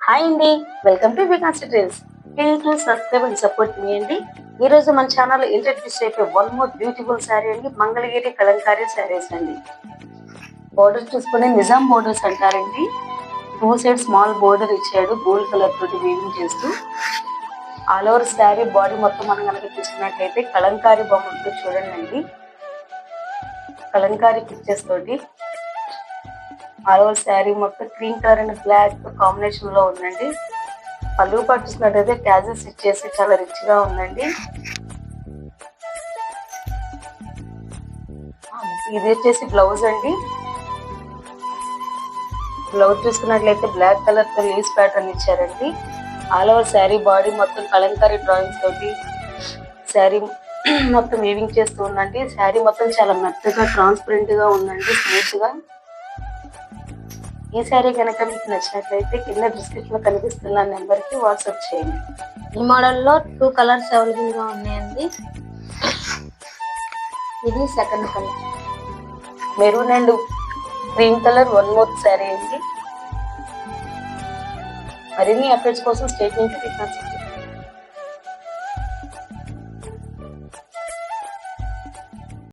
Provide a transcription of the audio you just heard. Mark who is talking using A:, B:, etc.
A: Hi అండి, welcome to Vikas trends. Please subscribe and support మీ అండి. ఈ రోజు మన ఛానల్ ఇంట్రడ్యూస్ అయిపోయి వన్ మోర్ బ్యూటిఫుల్ శారీ అండి, మంగళగిరి కలంకారీ శారీస్ అండి. బోర్డర్ చూసుకుని నిజాం బోర్డర్స్ అంటారండి. 2 సైడ్ స్మాల్ బోర్డర్ ఇచ్చాడు, గోల్డ్ కలర్ తోటి వీవింగ్ చేస్తూ. ఆల్ ఓవర్ శారీ బాడీ మొత్తం మనం కనుక చూసుకున్నట్లయితే కలంకారీ బొమ్మలతో చూడండి, కలంకారీ పిక్చర్స్ తోటి ఆల్ ఓవర్ శారీ మొత్తం cream colour and black combination లో ఉందండి. పళ్ళు పట్టుకున్నట్టయితే ట్యాజెస్ ఇచ్చేసి చాలా రిచ్ గా ఉందండి. ఇది వచ్చేసి బ్లౌజ్ అండి. బ్లౌజ్ చూసుకున్నట్లయితే బ్లాక్ కలర్ తో లీవ్స్ ప్యాటర్న్ ఇచ్చారండి. ఆల్ ఓవర్ శారీ బాడీ మొత్తం కలంకారీ డ్రాయింగ్స్ తోటి శారీ మొత్తం వీవింగ్ చేస్తూ ఉందండి. శారీ మొత్తం చాలా మెత్తగా ట్రాన్స్పరెంట్ గా ఉందండి, స్మూత్ గా. ఈ శారీ కనుక మీకు నచ్చినట్లయితే కింద డిస్క్రిప్షన్ లో కనిపిస్తున్న నెంబర్ కి వాట్సాప్ చేయండి.
B: ఈ మోడల్లో 2 కలర్స్ అవైలబుల్ గా ఉన్నాయండి. ఇది second colour,
A: maroon and cream colour one more sari అండి. మరిన్ని అప్డేట్స్ కోసం స్టేట్ నుంచి